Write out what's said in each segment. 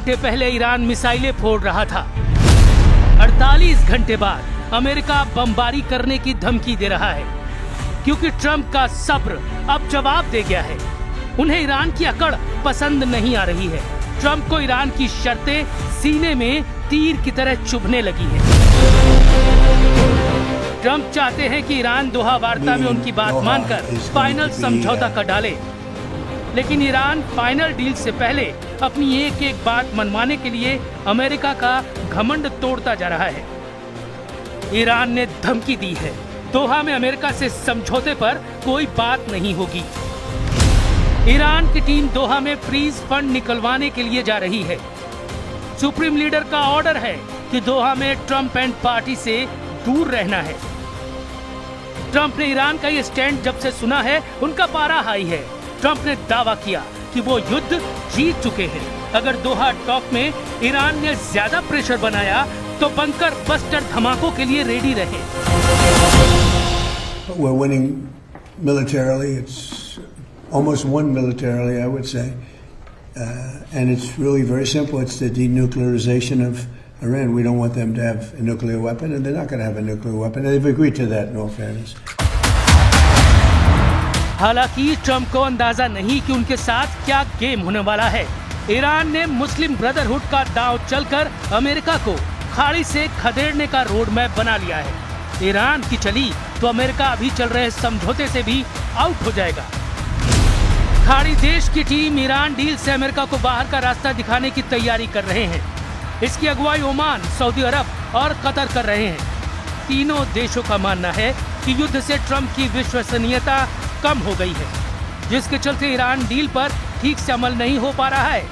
घंटे पहले ईरान मिसाइलें फोड़ रहा था। 48 घंटे बाद अमेरिका बमबारी करने की धमकी दे रहा है, क्योंकि ट्रंप का सब्र अब जवाब दे गया है। उन्हें ईरान की अकड़ पसंद नहीं आ रही है। ट्रंप को ईरान की शर्तें सीने में तीर की तरह चुभने लगी है। ट्रंप चाहते हैं कि ईरान दोहा वार्ता में उनकी बात मानकर फाइनल समझौता कर डाले, लेकिन ईरान फाइनल डील से पहले अपनी एक एक बात मनवाने के लिए अमेरिका का घमंड तोड़ता जा रहा है। ईरान ने धमकी दी है, दोहा में अमेरिका से समझौते पर कोई बात नहीं होगी। ईरान की टीम दोहा में फ्रीज फंड निकलवाने के लिए जा रही है। सुप्रीम लीडर का ऑर्डर है कि दोहा में ट्रंप एंड पार्टी से दूर रहना है। ट्रंप ने ईरान का ये स्टैंड जब से सुना है, उनका पारा हाई है। ट्रंप ने दावा किया कि वो युद्ध जीत चुके हैं। अगर दोहा टॉक में ईरान ने ज्यादा प्रेशर बनाया तो बंकर बस्टर धमाकों के लिए रेडी रहे। We're winning militarily. It's almost won militarily, I would say. And it's really very simple. It's the denuclearization of Iran. We don't want them to have a nuclear weapon, and they're not going to have a nuclear weapon. They've agreed to that, in all fairness. हालांकि Trump को अंदाजा नहीं कि उनके साथ क्या game होने वाला है। ईरान ने मुस्लिम ब्रदरहुड का दांव चलकर अमेरिका को खाड़ी से खदेड़ने का रोड मैप बना लिया है। ईरान की चली तो अमेरिका अभी चल रहे समझौते से भी आउट हो जाएगा। खाड़ी देश की टीम ईरान डील से अमेरिका को बाहर का रास्ता दिखाने की तैयारी कर रहे हैं। इसकी अगुवाई ओमान, सऊदी अरब और कतर कर रहे हैं। तीनों देशों का मानना है कि युद्ध से ट्रंप की विश्वसनीयता कम हो गई है, जिसके चलते ईरान डील पर ठीक से अमल नहीं हो पा रहा है।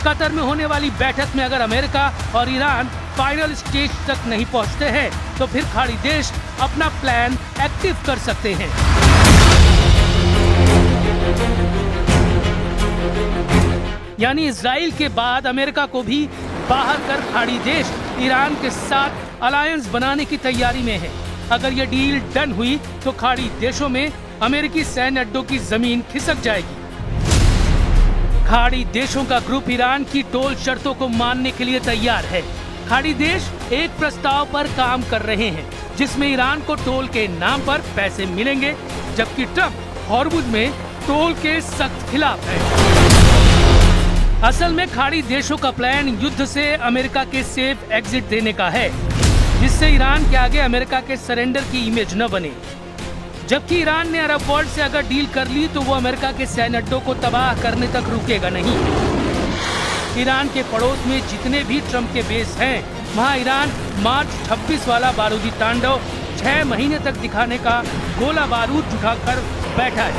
कतर में होने वाली बैठक में अगर अमेरिका और ईरान फाइनल स्टेज तक नहीं पहुंचते हैं तो फिर खाड़ी देश अपना प्लान एक्टिव कर सकते हैं। यानी इजराइल के बाद अमेरिका को भी बाहर कर खाड़ी देश ईरान के साथ अलायंस बनाने की तैयारी में है। अगर ये डील डन हुई तो खाड़ी देशों में अमेरिकी सैन्य अड्डों की जमीन खिसक जाएगी। खाड़ी देशों का ग्रुप ईरान की टोल शर्तों को मानने के लिए तैयार है। खाड़ी देश एक प्रस्ताव पर काम कर रहे हैं, जिसमें ईरान को टोल के नाम पर पैसे मिलेंगे, जबकि ट्रंप हॉर्मुज में टोल के सख्त खिलाफ है। असल में खाड़ी देशों का प्लान युद्ध से अमेरिका के सेफ एग्जिट देने का है, जिससे ईरान के आगे अमेरिका के सरेंडर की इमेज न बने। जबकि ईरान ने अरब वर्ल्ड से अगर डील कर ली तो वो अमेरिका के सैन्य अड्डों को तबाह करने तक रुकेगा नहीं। ईरान के पड़ोस में जितने भी ट्रंप के बेस हैं, वहाँ ईरान मार्च 26 वाला बारूदी तांडव 6 महीने तक दिखाने का गोला बारूद उठाकर बैठा है।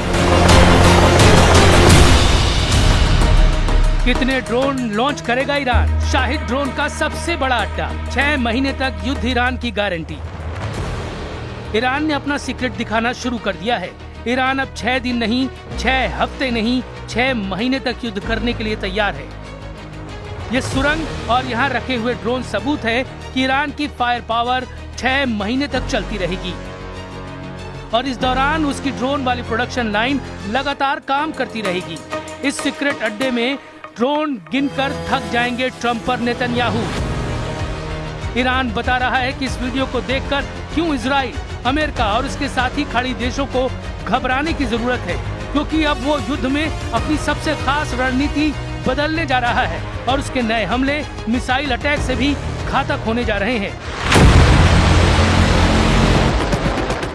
कितने ड्रोन लॉन्च करेगा ईरान? शाहिद ड्रोन का सबसे बड़ा अड्डा। 6 महीने तक युद्ध ईरान की गारंटी। ईरान ने अपना सीक्रेट दिखाना शुरू कर दिया है। ईरान अब 6 दिन नहीं, 6 हफ्ते नहीं, 6 महीने तक युद्ध करने के लिए तैयार है। ये सुरंग और यहाँ रखे हुए ड्रोन सबूत है कि ईरान की फायर पावर 6 महीने तक चलती रहेगी और इस दौरान उसकी ड्रोन वाली प्रोडक्शन लाइन लगातार काम करती रहेगी। इस सीक्रेट अड्डे में ड्रोन गिनकर थक जाएंगे ट्रंप और नेतन्याहू। ईरान बता रहा है कि इस वीडियो को देखकर क्यों इजराइल, अमेरिका और उसके साथी खाड़ी देशों को घबराने की जरूरत है, क्योंकि अब वो युद्ध में अपनी सबसे खास रणनीति बदलने जा रहा है और उसके नए हमले मिसाइल अटैक से भी घातक होने जा रहे हैं।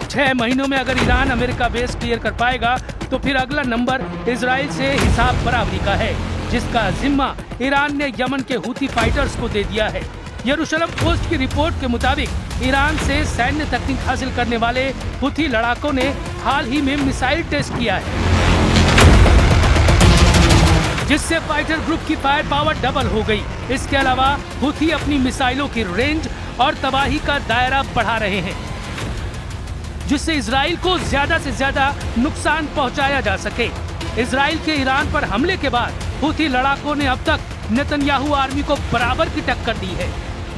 6 महीनों में अगर ईरान अमेरिका बेस क्लियर कर पाएगा तो फिर अगला नंबर इजराइल से हिसाब बराबरी का है, जिसका जिम्मा ईरान ने यमन के हुती फाइटर्स को दे दिया है। यरूशलेम पोस्ट की रिपोर्ट के मुताबिक ईरान से सैन्य तकनीक हासिल करने वाले हुती लड़ाकों ने हाल ही में मिसाइल टेस्ट किया है, जिससे फाइटर ग्रुप की फायर पावर डबल हो गई। इसके अलावा हुती अपनी मिसाइलों की रेंज और तबाही का दायरा बढ़ा रहे हैं, जिससे इजराइल को ज्यादा से ज्यादा नुकसान पहुंचाया जा सके। इजराइल के ईरान पर हमले के बाद हुती लड़ाकों ने अब तक नेतन्याहू आर्मी को बराबर की टक्कर दी है,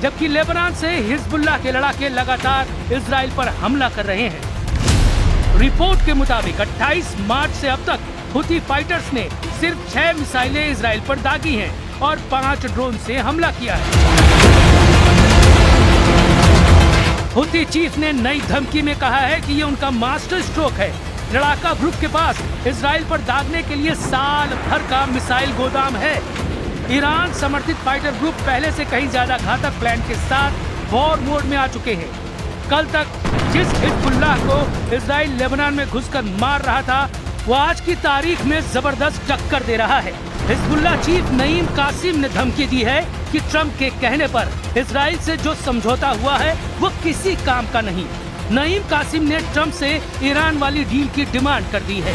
जबकि लेबनान से हिजबुल्लाह के लड़ाके लगातार इजराइल पर हमला कर रहे हैं। रिपोर्ट के मुताबिक 28 मार्च से अब तक हुती फाइटर्स ने सिर्फ 6 मिसाइलें इजराइल पर दागी हैं, और 5 ड्रोन से हमला किया है। हुती चीफ ने नई धमकी में कहा है कि ये उनका मास्टर स्ट्रोक है। लड़ाका ग्रुप के पास इजराइल पर दागने के लिए साल भर का मिसाइल गोदाम है। ईरान समर्थित फाइटर ग्रुप पहले से कहीं ज्यादा घातक प्लान के साथ वॉर मोड में आ चुके हैं। कल तक जिस हिजबुल्लाह को इजराइल लेबनान में घुसकर मार रहा था, वो आज की तारीख में जबरदस्त टक्कर दे रहा है। हिजबुल्लाह चीफ नईम कासिम ने धमकी दी है कि ट्रंप के कहने पर इजराइल से जो समझौता हुआ है वो किसी काम का नहीं। नईम कासिम ने ट्रंप से ईरान वाली डील की डिमांड कर दी है।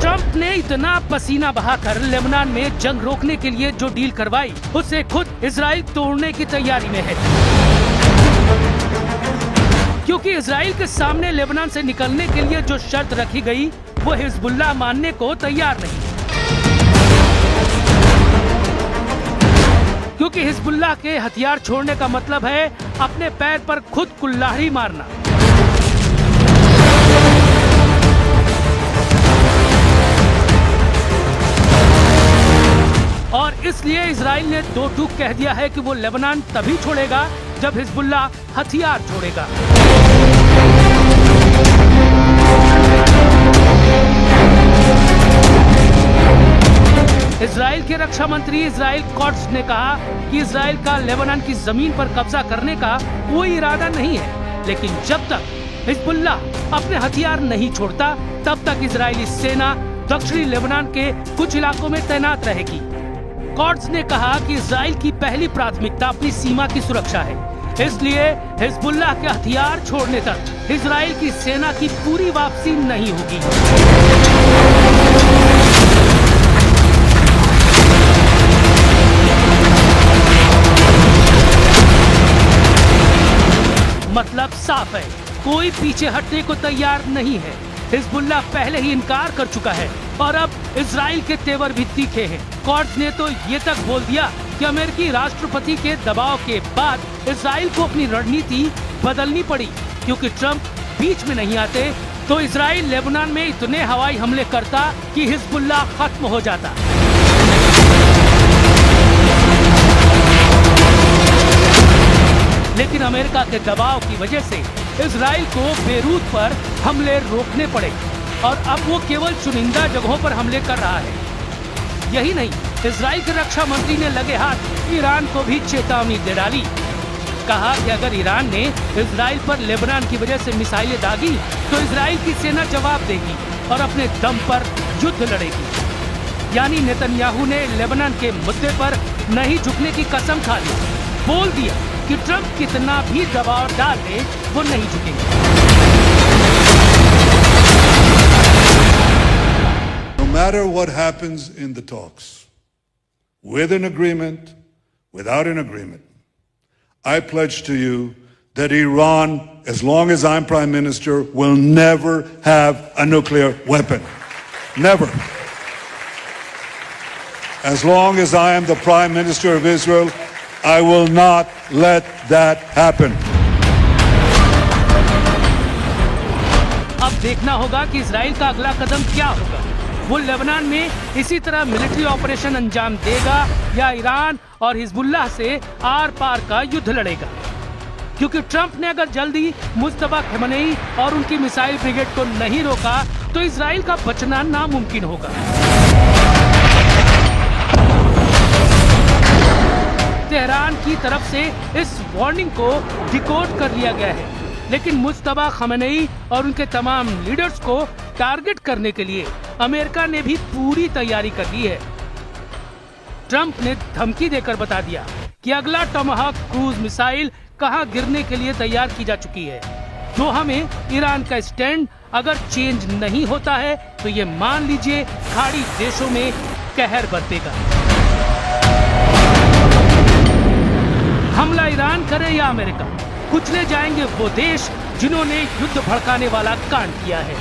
ट्रंप ने इतना पसीना बहाकर लेबनान में जंग रोकने के लिए जो डील करवाई, उसे खुद इजराइल तोड़ने की तैयारी में है, क्योंकि इजराइल के सामने लेबनान से निकलने के लिए जो शर्त रखी गई वो हिजबुल्लाह मानने को तैयार नहीं, क्योंकि हिजबुल्लाह के हथियार छोड़ने का मतलब है अपने पैर पर खुद कुल्हाड़ी मारना। और इसलिए इजराइल ने दो टूक कह दिया है कि वो लेबनान तभी छोड़ेगा जब हिजबुल्लाह हथियार छोड़ेगा। इजराइल के रक्षा मंत्री इजराइल कॉट्स ने कहा कि इजराइल का लेबनान की जमीन पर कब्जा करने का कोई इरादा नहीं है, लेकिन जब तक हिजबुल्लाह अपने हथियार नहीं छोड़ता तब तक इजरायली सेना दक्षिणी लेबनान के कुछ इलाकों में तैनात रहेगी। कॉट्स ने कहा कि इजराइल की पहली प्राथमिकता अपनी सीमा की सुरक्षा है, इसलिए हिजबुल्लाह के हथियार छोड़ने तक इजराइल की सेना की पूरी वापसी नहीं होगी। मतलब साफ है, कोई पीछे हटने को तैयार नहीं है। हिजबुल्लाह पहले ही इनकार कर चुका है और अब इजराइल के तेवर भी तीखे हैं। कॉट्स ने तो ये तक बोल दिया कि अमेरिकी राष्ट्रपति के दबाव के बाद इजराइल को अपनी रणनीति बदलनी पड़ी, क्योंकि ट्रंप बीच में नहीं आते तो इजराइल लेबनान में इतने हवाई हमले करता कि हिजबुल्लाह खत्म हो जाता। लेकिन अमेरिका के दबाव की वजह से इजराइल को बेरूत पर हमले रोकने पड़े और अब वो केवल चुनिंदा जगहों पर हमले कर रहा है। यही नहीं, इजराइल के रक्षा मंत्री ने लगे हाथ ईरान को भी चेतावनी दे डाली। कहा कि अगर ईरान ने इजराइल पर लेबनान की वजह से मिसाइलें दागी तो इजराइल की सेना जवाब देगी और अपने दम पर युद्ध लड़ेगी। यानी नेतन्याहू ने लेबनान के मुद्दे पर नहीं झुकने की कसम खा ली, बोल दिया कि ट्रंप कितना भी दबाव डाल दे वो नहीं झुकेंगे। No matter what happens in the talks, with an agreement, without an agreement, I pledge to you that Iran, as long as I'm Prime Minister, will never have a nuclear weapon. Never. As long as I am the Prime Minister of Israel, I will not let that happen. अब देखना होगा कि Israel का अगला कदम क्या होगा। वो Lebanon में इसी तरह मिलिट्री ऑपरेशन अंजाम देगा या ईरान और हिजबुल्लाह से आर पार का युद्ध लड़ेगा, क्योंकि ट्रंप ने अगर जल्दी मुस्तफा खमेनी और उनकी मिसाइल ब्रिगेड को नहीं रोका तो इजराइल का बचना नामुमकिन होगा। तेहरान की तरफ से इस वार्निंग को डिकोड कर लिया गया है, लेकिन मुस्तफा खमेनी और उनके तमाम लीडर्स को टारगेट करने के लिए अमेरिका ने भी पूरी तैयारी कर ली है। ट्रंप ने धमकी देकर बता दिया कि अगला टोमाहाक क्रूज मिसाइल कहां गिरने के लिए तैयार की जा चुकी है। दोहा में ईरान का स्टैंड अगर चेंज नहीं होता है तो ये मान लीजिए खाड़ी देशों में कहर बरतेगा। हमला ईरान करे या अमेरिका, कुचले जाएंगे वो देश जिन्होंने युद्ध भड़काने वाला कांड किया है।